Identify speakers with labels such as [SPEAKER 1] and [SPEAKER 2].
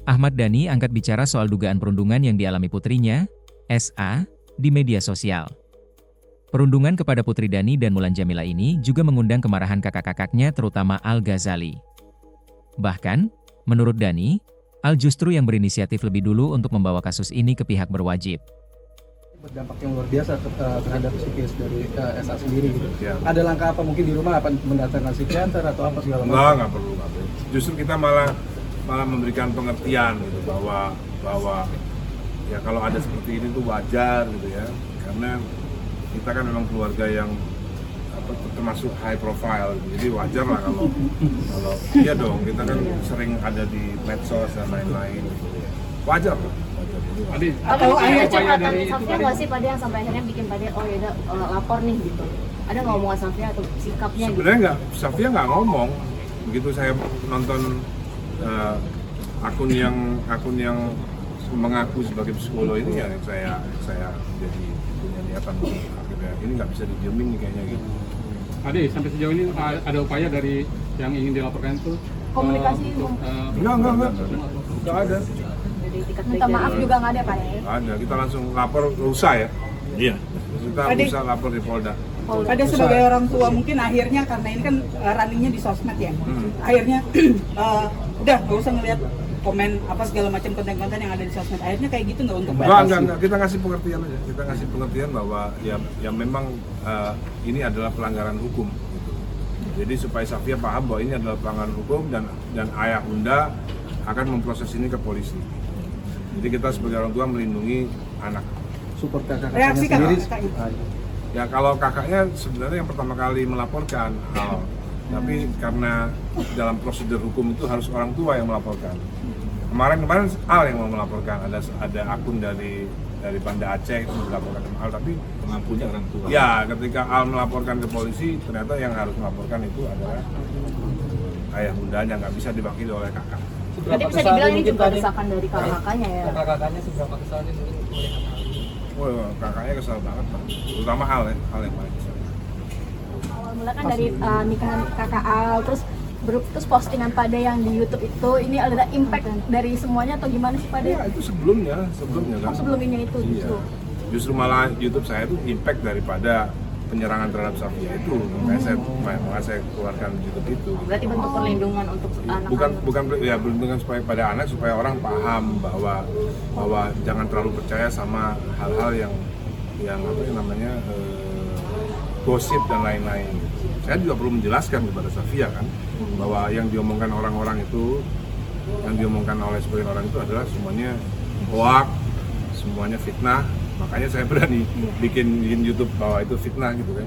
[SPEAKER 1] Ahmad Dhani angkat bicara soal dugaan perundungan yang dialami putrinya, SA, di media sosial. Perundungan kepada Putri Dhani dan Mulan Jameela ini juga mengundang kemarahan kakak-kakaknya terutama Al Ghazali. Bahkan, menurut Dhani, Al justru yang berinisiatif lebih dulu untuk membawa kasus ini ke pihak berwajib.
[SPEAKER 2] Berdampak yang luar biasa terhadap psikis dari SA sendiri gitu.
[SPEAKER 3] Ya.
[SPEAKER 2] Ada langkah apa mungkin di rumah apa mendatangkan psikiater atau apa segala macam?
[SPEAKER 3] Nggak perlu. Justru kita malah memberikan pengertian gitu bahwa ya kalau ada seperti ini tuh wajar gitu ya, karena kita kan memang keluarga yang termasuk high profile, jadi wajar lah kalau iya dong, kita kan sering ada di medsos dan lain-lain, wajar lah.
[SPEAKER 4] Atau ada curhatan Safia nggak sih pada yang sampai akhirnya bikin pada oh ya udah lapor nih gitu? Ada ngomongan Safia atau sikapnya?
[SPEAKER 3] Sebenarnya nggak, Safia nggak ngomong. Begitu saya nonton akun yang mengaku sebagai psikolog ini ya saya jadi punya niatan akhirnya ini nggak bisa didiemin nih kayaknya gitu.
[SPEAKER 5] Ade, sampai sejauh ini ada upaya dari yang ingin dilaporkan itu
[SPEAKER 4] Komunikasi
[SPEAKER 3] nggak ada.
[SPEAKER 4] Minta maaf juga nggak ada Pak ya?
[SPEAKER 3] Nggak ada, kita langsung lapor, usah ya.
[SPEAKER 6] Iya.
[SPEAKER 3] Kita bisa lapor di Polda.
[SPEAKER 7] Ada sebagai orang tua mungkin akhirnya karena ini kan runningnya di sosmed ya, akhirnya udah gak usah ngeliat komen apa segala macam konten-konten yang ada di sosmed, akhirnya kayak gitu nggak untuk
[SPEAKER 3] Enggak, kita ngasih pengertian aja, kita ngasih pengertian bahwa ya memang ini adalah pelanggaran hukum gitu. Jadi supaya Safia paham bahwa ini adalah pelanggaran hukum dan ayah bunda akan memproses ini ke polisi. Jadi kita sebagai orang tua melindungi anak.
[SPEAKER 2] Support kakak-kakaknya
[SPEAKER 7] reaksi
[SPEAKER 2] sendiri.
[SPEAKER 3] Ya kalau kakaknya sebenarnya yang pertama kali melaporkan, tapi karena dalam prosedur hukum itu harus orang tua yang melaporkan. Kemarin Al yang mau melaporkan, ada akun dari Banda Aceh itu melaporkan ke Al, tapi
[SPEAKER 6] Pengakunya orang tua.
[SPEAKER 3] ya ketika Al melaporkan ke polisi, ternyata yang harus melaporkan itu adalah ayah bundanya, nggak bisa diwakili oleh kakak.
[SPEAKER 4] Berarti bisa dibilang ini juga desakan dari kakak-kakaknya ya?
[SPEAKER 2] Kakak-kakaknya seberapa kesalnya mungkin
[SPEAKER 3] Wah, kakaknya kesal banget, Pak. Terutama Al yang paling kesal.
[SPEAKER 4] Awal mula kan dari nikahan kakak Al, terus postingan pada yang di YouTube itu, ini ada impact dari semuanya atau gimana sih pada?
[SPEAKER 3] Ya itu sebelumnya kan.
[SPEAKER 4] Sebelum ini itu
[SPEAKER 3] Iya.
[SPEAKER 4] justru.
[SPEAKER 3] Justru malah YouTube saya itu impact daripada penyerangan terhadap Safia itu, makanya saya keluarkan YouTube itu.
[SPEAKER 4] Berarti bentuk perlindungan untuk anak-anak.
[SPEAKER 3] Bukan ya perlindungan supaya pada anak, supaya orang paham bahwa jangan terlalu percaya sama hal-hal yang apa yang namanya gosip dan lain-lain. Saya juga perlu menjelaskan kepada Safia kan bahwa yang diomongkan orang-orang itu, yang diomongkan oleh sebagian orang itu adalah semuanya hoax, semuanya fitnah. Makanya saya berani bikin YouTube bahwa itu fitnah gitu kan.